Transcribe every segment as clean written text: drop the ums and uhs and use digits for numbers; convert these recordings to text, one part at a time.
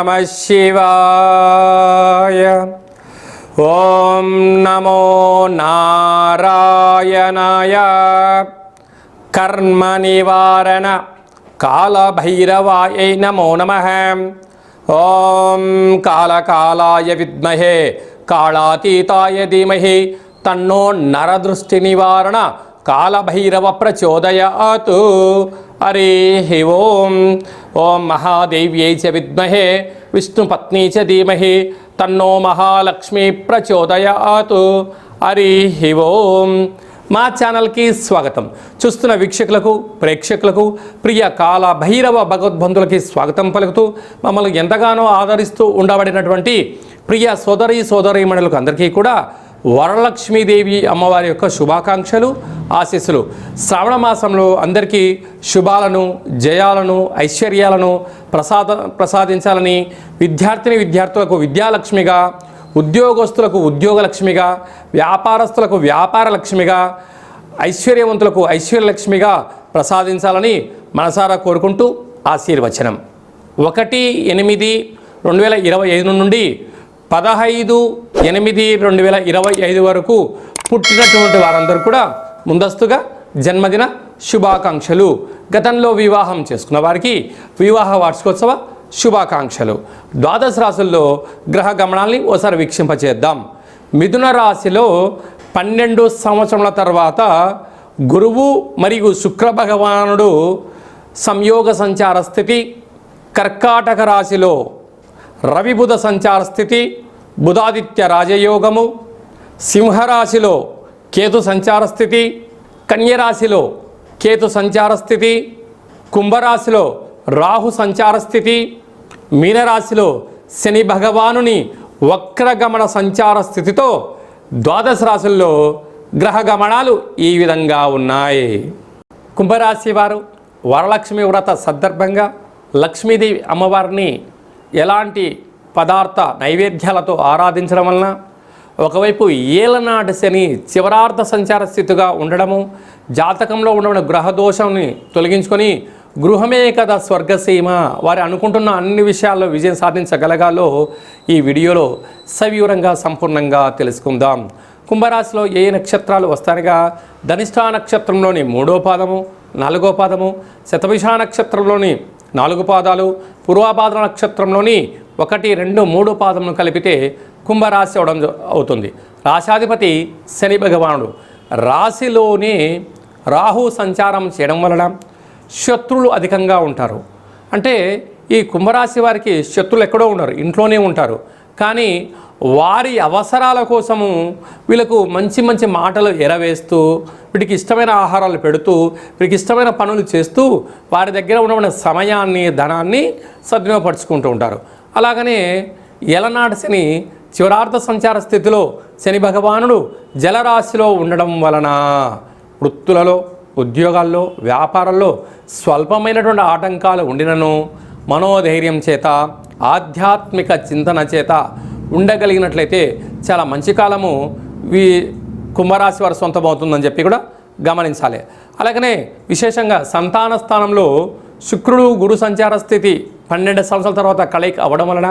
నమః శివాయ. ఓం నమో నారాయణాయ. కర్మ నివారణ కాళభైరవాయ నమో నమః. ఓం కాళకాలాయ విద్మహే కాళాతీతాయ ధీమహి తన్నో నరదృష్టి నివారణ కాళభైరవ ప్రచోదయాత్. హరి ఓం. ఓం మహాదేవ్యై చ విద్మహే విష్ణుపత్నీ చ ధీమహి తన్నో మహాలక్ష్మి ప్రచోదయాత్. హరి ఓం. మా ఛానల్కి స్వాగతం. చూస్తున్న వీక్షకులకు, ప్రేక్షకులకు, ప్రియ కాళభైరవ భగవద్బంధులకి స్వాగతం పలుకుతూ మమ్మల్ని ఎంతగానో ఆదరిస్తూ ఉండబడినటువంటి ప్రియ సోదరీమణులకు అందరికీ కూడా వరలక్ష్మీదేవి అమ్మవారి యొక్క శుభాకాంక్షలు, ఆశీస్సులు. శ్రావణ మాసంలో అందరికీ శుభాలను, జయాలను, ఐశ్వర్యాలను ప్రసాదించాలని, విద్యార్థులకు విద్యాలక్ష్మిగా, ఉద్యోగస్తులకు ఉద్యోగలక్ష్మిగా, వ్యాపారస్తులకు వ్యాపారలక్ష్మిగా, ఐశ్వర్యవంతులకు ఐశ్వర్యలక్ష్మిగా ప్రసాదించాలని మనసారా కోరుకుంటూ ఆశీర్వచనం. 1/8/2025 నుండి 15/8/2025 వరకు పుట్టినటువంటి వారందరూ కూడా ముందస్తుగా జన్మదిన శుభాకాంక్షలు. గతంలో వివాహం చేసుకున్న వారికి వివాహ వార్షికోత్సవ శుభాకాంక్షలు. ద్వాదశ రాశుల్లో గ్రహ గమనాల్ని ఓసారి వీక్షింపచేద్దాం. మిథున రాశిలో 12 సంవత్సరముల తర్వాత గురువు మరియు శుక్ర భగవానుడు సంయోగ సంచార స్థితి. కర్కాటక రాశిలో రవి బుధ సంచార స్థితి, బుధాదిత్య రాజయోగము. సింహరాశిలో కేతు సంచార స్థితి, కన్యరాశిలో కేతు సంచార స్థితి, కుంభరాశిలో రాహు సంచార స్థితి, మీనరాశిలో శని భగవానుని వక్రగమన సంచార స్థితితో ద్వాదశ రాశుల్లో గ్రహ గమనాలు ఈ విధంగా ఉన్నాయి. కుంభరాశి వారు వరలక్ష్మి వ్రత సందర్భంగా లక్ష్మీదేవి అమ్మవారిని ఎలాంటి పదార్థ నైవేద్యాలతో ఆరాధించడం వలన ఒకవైపు ఏలనాటి శని చివరార్థ సంచార స్థితిగా ఉండడము, జాతకంలో ఉన్న గ్రహదోషాన్ని తొలగించుకొని గృహమే కదా స్వర్గసీమ, వారు అనుకుంటున్న అన్ని విషయాల్లో విజయం సాధించగలగాలో ఈ వీడియోలో సవివరంగా సంపూర్ణంగా తెలుసుకుందాం. కుంభరాశిలో ఏ నక్షత్రాలు వస్తాయనగా ధనిష్ఠా నక్షత్రంలోని 3వ పాదము, 4వ పాదము, శతభిష నక్షత్రంలోని 4 పాదాలు, పూర్వభాద్ర నక్షత్రంలోని 1, 2, 3 పాదములను కలిపితే కుంభరాశి అవడం అవుతుంది. రాశాధిపతి శని భగవానుడు. రాశిలోనే రాహు సంచారం చేయడం వలన శత్రువులు అధికంగా ఉంటారు. అంటే ఈ కుంభరాశి వారికి శత్రువులు ఎక్కడో ఉండరు, ఇంట్లోనే ఉంటారు. కానీ వారి అవసరాల కోసము వీళ్ళకు మంచి మంచి మాటలు ఎరవేస్తూ, వీటికి ఇష్టమైన ఆహారాలు పెడుతూ, వీరికి ఇష్టమైన పనులు చేస్తూ వారి దగ్గర ఉన్న సమయాన్ని, ధనాన్ని సద్వినియోగపరుచుకుంటూ ఉంటారు. అలాగనే ఎలనాటి శని చివరార్థ సంచార స్థితిలో శని భగవానుడు జలరాశిలో ఉండడం వలన వృత్తులలో, ఉద్యోగాల్లో, వ్యాపారాల్లో స్వల్పమైనటువంటి ఆటంకాలు ఉండినను మనోధైర్యం చేత, ఆధ్యాత్మిక చింతన చేత ఉండగలిగినట్లయితే చాలా మంచి కాలము కుంభరాశి వారి సొంతమవుతుందని చెప్పి కూడా గమనించాలి. అలాగనే విశేషంగా సంతాన స్థానంలో శుక్రుడు గురు సంచార స్థితి 12 సంవత్సరాల తర్వాత కలయిక అవ్వడం వలన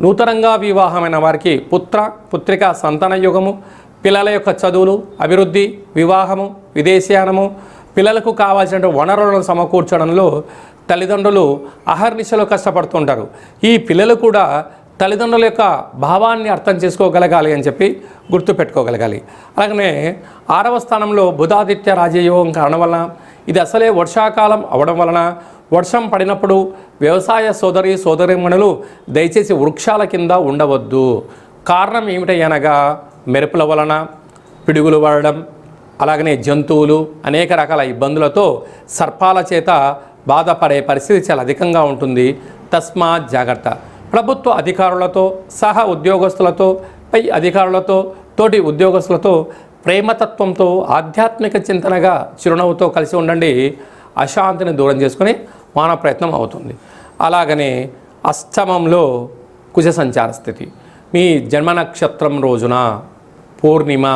నూతనంగా వివాహమైన వారికి పుత్రిక సంతాన యోగము, పిల్లల యొక్క చదువులు, అభివృద్ధి, వివాహము, విదేశీయానము, పిల్లలకు కావాల్సిన వనరులను సమకూర్చడంలో తల్లిదండ్రులు అహర్నిశలో కష్టపడుతుంటారు. ఈ పిల్లలు కూడా తల్లిదండ్రుల యొక్క భావాన్ని అర్థం చేసుకోగలగాలి అని చెప్పి గుర్తుపెట్టుకోగలగాలి. అలాగనే 6వ స్థానంలో బుధాదిత్య రాజయోగం కారణం వలన, ఇది అసలే వర్షాకాలం అవడం వలన వర్షం పడినప్పుడు వ్యవసాయ సోదరీమణులు దయచేసి వృక్షాల కింద ఉండవద్దు. కారణం ఏమిటనగా మెరుపుల వలన పిడుగులు పడడం, అలాగనే జంతువులు అనేక రకాల ఇబ్బందులతో సర్పాల చేత బాధపడే పరిస్థితి చాలా అధికంగా ఉంటుంది. తస్మాత్ జాగ్రత్త. ప్రభుత్వ అధికారులతో, సహ ఉద్యోగస్తులతో, పై అధికారులతో, తోటి ఉద్యోగస్తులతో ప్రేమతత్వంతో, ఆధ్యాత్మిక చింతనగా చిరునవ్వుతో కలిసి ఉండండి. అశాంతిని దూరం చేసుకుని మానవ ప్రయత్నం అవుతుంది. అలాగనే అష్టమంలో కుజ సంచార స్థితి. మీ జన్మ నక్షత్రం రోజున పూర్ణిమ,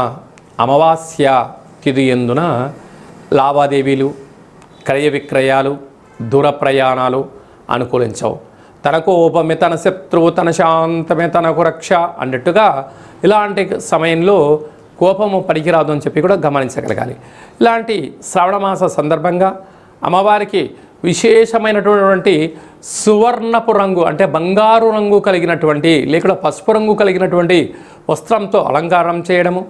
అమావాస్య తిథి యందున లావాదేవీలు, క్రయ విక్రయాలు, దూర ప్రయాణాలు అనుకూలించవు. తన కోపమే తన శత్రువు, తన శాంతమే తనకు రక్ష అన్నట్టుగా ఇలాంటి సమయంలో కోపము పనికిరాదు అని చెప్పి కూడా గమనించగలగాలి. ఇలాంటి శ్రావణమాస సందర్భంగా అమ్మవారికి విశేషమైనటువంటి సువర్ణపు రంగు అంటే బంగారు రంగు కలిగినటువంటి లేకుండా పసుపు రంగు కలిగినటువంటి వస్త్రంతో అలంకారం చేయడము,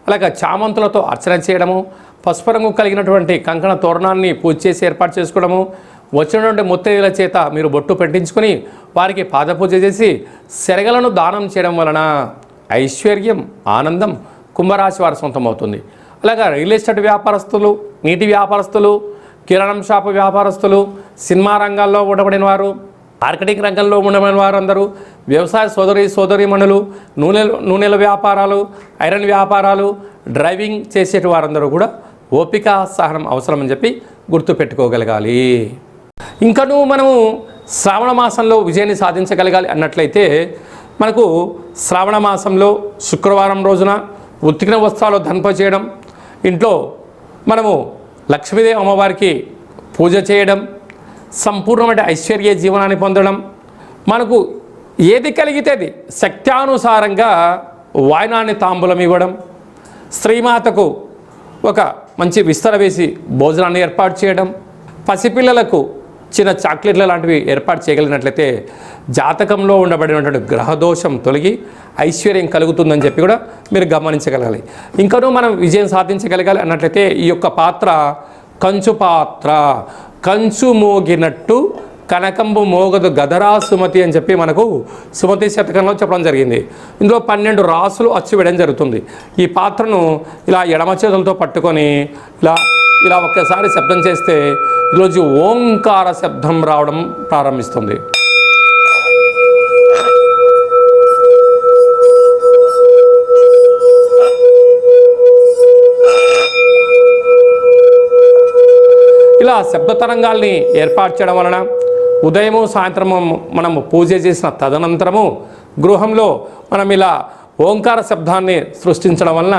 అలాగే చామంతులతో అర్చన చేయడము, పసుపు రంగు కలిగినటువంటి కంకణ తోరణాన్ని పూజ చేసి ఏర్పాటు చేసుకోవడము, వచ్చినటువంటి ముత్తైదుల చేత మీరు బొట్టు పెట్టించుకొని వారికి పాదపూజ చేసి శరగలను దానం చేయడం వలన ఐశ్వర్యం, ఆనందం కుంభరాశి వారి సొంతం అవుతుంది. అలాగే రియల్ ఎస్టేట్ వ్యాపారస్తులు, నీటి వ్యాపారస్తులు, కిరాణం షాపు వ్యాపారస్తులు, సినిమా రంగాల్లో ఉండబడిన వారు, మార్కెటింగ్ రంగంలో ఉండబడిన వారందరూ, వ్యవసాయ సోదరీమణులు, నూనెల వ్యాపారాలు, ఐరన్ వ్యాపారాలు, డ్రైవింగ్ చేసే వారందరూ కూడా ఓపిక సహనం అవసరం అని చెప్పి గుర్తుపెట్టుకోగలగాలి. ఇంకనూ మనము శ్రావణ మాసంలో విజయాన్ని సాధించగలగాలి అన్నట్లయితే మనకు శ్రావణ మాసంలో శుక్రవారం రోజున ఉతికిన వస్త్రాలు ధన్ప చేయడం, ఇంట్లో మనము లక్ష్మీదేవి అమ్మవారికి పూజ చేయడం, సంపూర్ణమైన ఐశ్వర్య జీవనాన్ని పొందడం, మనకు ఏది కలిగితే అది శక్త్యానుసారంగా వాయనాన్ని తాంబూలం ఇవ్వడం, స్త్రీమాతకు ఒక మంచి విస్తర వేసి భోజనాన్ని ఏర్పాటు చేయడం, పసిపిల్లలకు చిన్న చాక్లెట్ల లాంటివి ఏర్పాటు చేయగలిగినట్లయితే జాతకంలో ఉండబడినటువంటి గ్రహదోషం తొలగి ఐశ్వర్యం కలుగుతుందని చెప్పి కూడా మీరు గమనించగలగాలి. ఇంకనూ మనం విజయం సాధించగలగాలి అన్నట్లయితే ఈ యొక్క పాత్ర కంచు పాత్ర, కంచు మోగినట్టు కనకంబు మోగదు గదరా సుమతి అని చెప్పి మనకు సుమతి శతకంలో చెప్పడం జరిగింది. ఇందులో 12 రాసులు అచ్చు వేయడం జరుగుతుంది. ఈ పాత్రను ఇలా ఎడమ చేతులతో పట్టుకొని ఇలా ఒక్కసారి శబ్దం చేస్తే ఈరోజు ఓంకార శబ్దం రావడం ప్రారంభిస్తుంది. ఇలా శబ్ద తరంగాల్ని ఏర్పాటు చేయడం వలన ఉదయము సాయంత్రము మనము పూజ చేసిన తదనంతరము గృహంలో మనం ఇలా ఓంకార శబ్దాన్ని సృష్టించడం వలన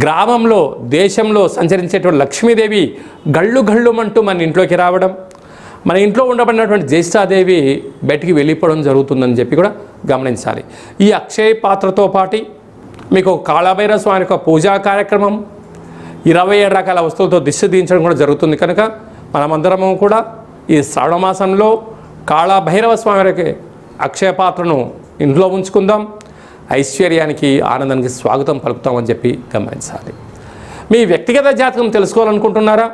గ్రామంలో, దేశంలో సంచరించేటువంటి లక్ష్మీదేవి గళ్ళుమంటూ మన ఇంట్లోకి రావడం, మన ఇంట్లో ఉండబడినటువంటి జ్యేష్ఠాదేవి బయటికి వెళ్ళిపోవడం జరుగుతుందని చెప్పి కూడా గమనించాలి. ఈ అక్షయ పాత్రతో పాటు మీకు కాళభైరవ స్వామి యొక్క పూజా కార్యక్రమం 27 రకాల వస్తువులతో దిష్టి తీయించడం కూడా జరుగుతుంది. కనుక మనమందరము కూడా ఈ శ్రావణ మాసంలో కాళభైరవ స్వామి అక్షయ పాత్రను ఇంట్లో ఉంచుకుందాం. ఐశ్వర్యానికి, ఆనందానికి స్వాగతం పలుకుతామని చెప్పి గమనించాలి. మీ వ్యక్తిగత జాతకం తెలుసుకోవాలనుకుంటున్నారా?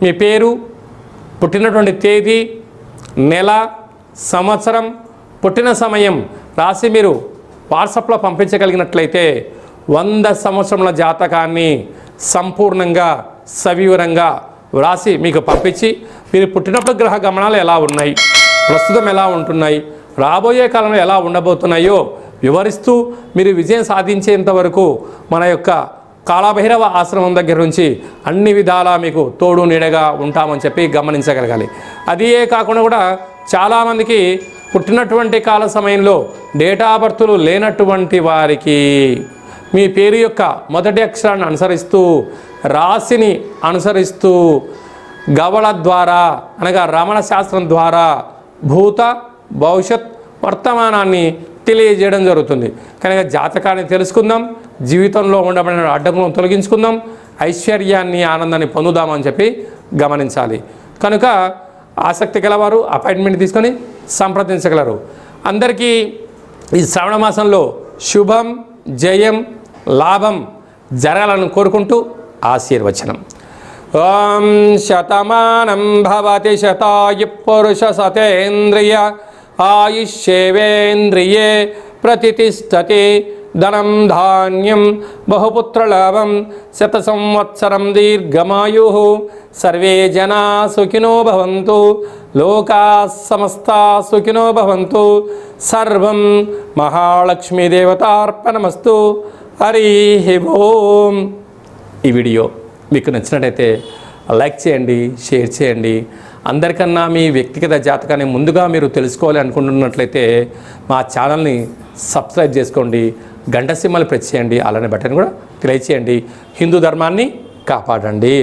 మీ పేరు, పుట్టినటువంటి తేదీ, నెల, సంవత్సరం, పుట్టిన సమయం రాసి మీరు వాట్సాప్లో పంపించగలిగినట్లయితే 100 సంవత్సరముల జాతకాన్ని సంపూర్ణంగా సవివరంగా వ్రాసి మీకు పంపించి మీరు పుట్టినప్పుడు గ్రహ గమనాలు ఎలా ఉన్నాయి, ప్రస్తుతం ఎలా ఉంటున్నాయి, రాబోయే కాలంలో ఎలా ఉండబోతున్నాయో వివరిస్తూ మీరు విజయం సాధించేంత వరకు మన యొక్క కాళభైరవ ఆశ్రమం దగ్గర నుంచి అన్ని విధాలా మీకు తోడు నీడగా ఉంటామని చెప్పి గమనించగలగాలి. అదే కాకుండా కూడా చాలామందికి పుట్టినటువంటి కాల సమయంలో డేటా బర్తులు లేనటువంటి వారికి మీ పేరు యొక్క మొదటి అక్షరాన్ని అనుసరిస్తూ, రాశిని అనుసరిస్తూ, గవళ ద్వారా అనగా రమణ శాస్త్రం ద్వారా భూత భవిష్యత్ వర్తమానాన్ని తెలియజేయడం జరుగుతుంది. కనుక జాతకాన్ని తెలుసుకుందాం, జీవితంలో ఉండబడిన అడ్డంకులను తొలగించుకుందాం, ఐశ్వర్యాన్ని, ఆనందాన్ని పొందుదామని చెప్పి గమనించాలి. కనుక ఆసక్తి గలవారు అపాయింట్మెంట్ తీసుకొని సంప్రదించగలరు. అందరికీ ఈ శ్రావణ మాసంలో శుభం, జయం, లాభం జరగాలని కోరుకుంటూ ఆశీర్వచనం. ఓం శతమానం భవతి శతాయు పురుష సతేంద్రియ ఆయుష్యేవేంద్రియే ప్రతిష్టతి. ధనం ధాన్యం బహుపుత్రలాభం శత సంవత్సరం దీర్ఘమాయు. సర్వే జనా సుఖినో భవంతు, లోకా సమస్తా సుఖినో భవంతు. సర్వం మహాలక్ష్మీదేవతార్పణమస్తు. హరి ఓం. ఈ వీడియో మీకు నచ్చినట్టయితే లైక్ చేయండి, షేర్ చేయండి. అందరికన్నా మీ వ్యక్తిగత జాతకాన్ని ముందుగా మీరు తెలుసుకోవాలి అనుకుంటున్నట్లయితే మా ఛానల్ని సబ్స్క్రైబ్ చేసుకోండి, గంట సింబల్ ప్రెస్ చేయండి, అలానే బటన్ కూడా తెలియచేయండి. హిందూ ధర్మాన్ని కాపాడండి.